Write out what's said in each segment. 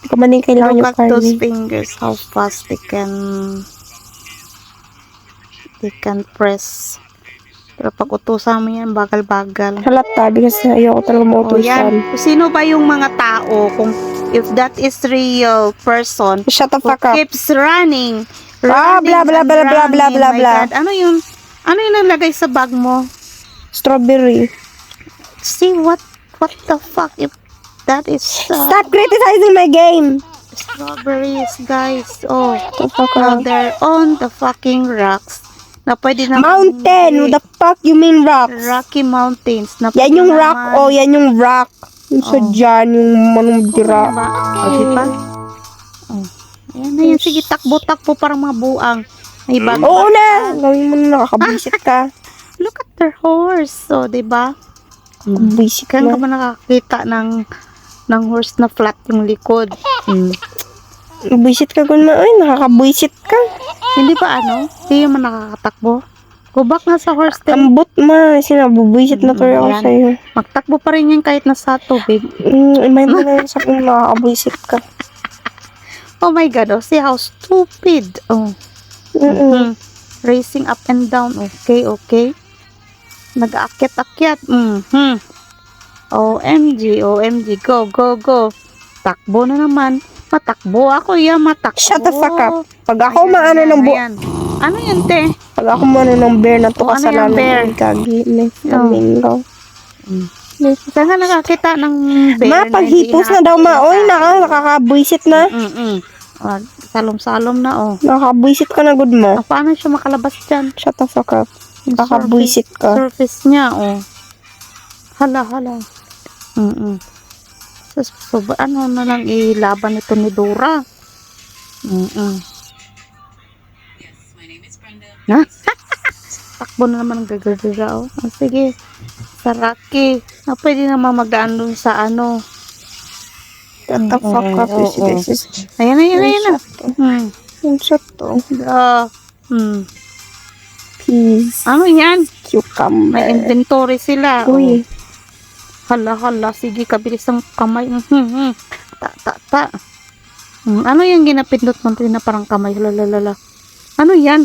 Hindi ko man kailangan Look yung at those farming. fingers, how fast they can press. Pero pag utusan mo yan, bagal-bagal. Halata, because ayoko talaga Oh, yan. mautusan. Kung sino ba yung mga tao, kung if that is real person, Shut the who fuck up. keeps running, Ah, blah, blah, and blah, blah, blah, running. blah, My blah. God, ano yung nalagay sa bag mo? Strawberry. See, what the fuck, if that is Stop criticizing my game! strawberries, guys. Oh, The fuck now up. they're on the fucking rocks. Na pwede na Mountain! What the fuck you mean rocks? Rocky Mountains. Na Yan pwede yung rock. naman- Oh, yan yung rock. Yung sa Oh. dyan, yung manong Oo, dira. diba? O, diba? Oh. Ayan na yan. Sige, takbo-takbo parang mga buang. May bag. Oo na! Gawin mo na, nakakabisit ka. Look at their horse. So, diba? Nakakabisit Kaya na. ka ba nakakita ng horse na flat yung likod? Buisit ka kung ay, nakakabuisit ka. Hindi ba Hindi man nakakatakbo. Go back na sa horse tail. Ambot ma, sinabubuisit na tuloy ako Yan. sa'yo. Magtakbo pa rin yan kahit nasa tubig. Imay mo na yun sa kung nakakabuisit ka. Oh my God. Oh, see how stupid. Oh. Racing up and down. Okay, okay. Nag-aakyat-akyat. OMG. Go, go, go. Takbo na naman. Matakbo ako yan. Matakbo. Shut the fuck up. Pag ako Ayan, maano ayan, ng ayan. Ano yan, te? Pag ako maano ng bear na to Oh, ano yung bear? kasalanan ng kagili. Flamingo. Saan ka nakakita ng bear? Ma, pag hipos na daw ma. Oy, nakakabuisit na. Oh, salom-salom na, oh. Nakakabuisit ka na good mo. Ah, paano siya makalabas dyan? Shut the fuck up. Nakakabuisit ka. Surface niya, oh. Hala. So, ano na lang ilaban ito ni Dora? Ha? Takbo na naman ang gagagaga, oh. Oh, sige. Sa Rocky. Ah, pwede naman magdaan dun sa ano. Shut the fuck up. This is... Ayan na. Shut to. Peas. Ano yan? Cucumber. May inventory sila. Uy. Hala. Sige, kabilis ang kamay. Ta. Ano yung ginapindot mo na parang kamay? Lalala. Ano yan?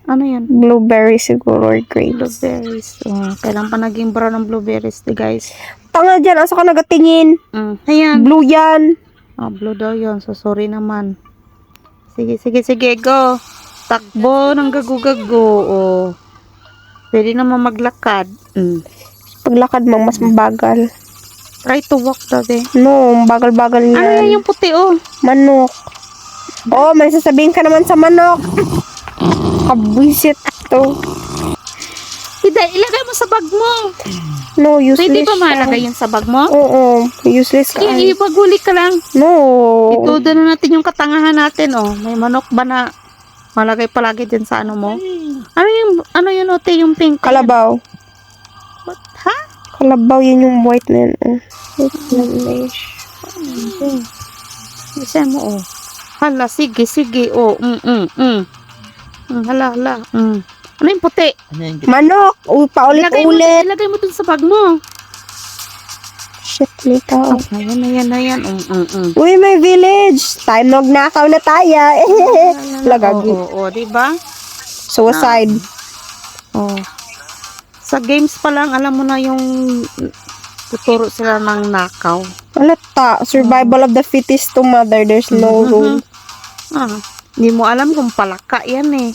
Ano yan? Blueberry siguro or grapes. Blueberries. Kailan pa naging brown ng blueberries, guys? Tanga dyan, asa ka nagatingin? Ayan. Blue yan. Blue daw yun. So, sorry naman. Sige, go. Takbo ng gago-gago. Pwede naman maglakad. Paglakad mang mas mabagal. Try to walk daw, eh. No, bagal-bagal yan. Ano yan yung puti, Manok. Oh, may sasabihin ka naman sa manok. Kabwisit to. Ilagay mo sa bag mo. No, useless Pwede ba siya. malagay yun sa bag mo? Oo, useless ka. Kaya ibaguli ka lang. No. Itudo na natin yung katangahan natin, May manok ba na malagay palagi dyan sa ano mo? Ano yun, Ote, yung pink? Kalabaw. What? Ha? Kalabaw, yun yung white na yun. Isa mo, Hala, sige. Hala. Ano yung puti? Manok. Uy, paulit-ulit. Ilagay mo dun sa bag mo. Shit, may tao. Ayan. Uy, may village. Time magnakaw na tayo. Lagagi. Oo, diba? Suicide. Sa games pa lang, alam mo na yung tuturo sila ng nakaw. Alata, survival of the fittest to mother. There's no rule. Hindi mo alam kung palaka yan, eh.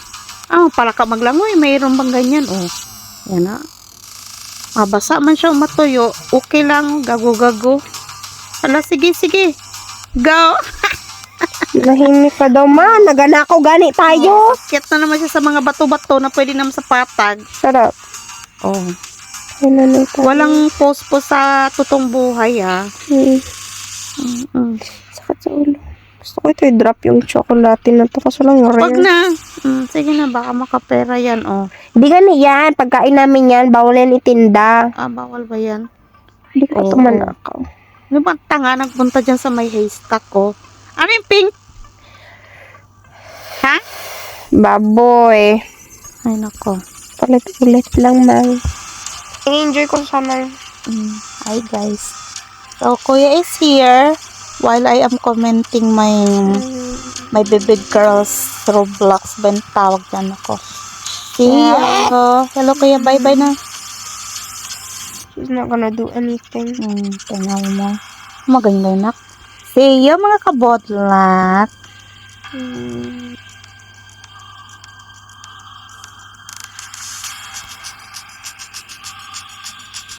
Palaka maglangoy, mayroon bang ganyan? Yan na. Mabasa man siya matuyo, okay lang, gago. Hala, sige. Go! Nahimik ka daw, ma. Naganakaw gani tayo. Kit na naman siya sa mga bato-bato na pwede naman sa patag. Sarap. Walang post po sa tutong buhay, Sakit sa ulo. Gusto ko ito i-drop yung chocolate na to kasi lang rare. Wag na. Sige na, baka makapera yan, Hindi gani yan. Pagkain namin yan, bawal yan itinda. Bawal ba yan? Hindi ko ito manakaw. Ano ba tanga nagpunta dyan sa may haystack ko? Ano yung pink? Ha? Baboy. Ay, nako. Ulit-ulit lang, man. I-enjoy ko sana. Hi, guys. So, Kuya is here. while I am commenting my baby girls Roblox ba yung tawag dyan ako. See you. Hello kuya, bye-bye na. She's not gonna do anything. Tingnan mo. Maganda nak. See you mga kabotlat.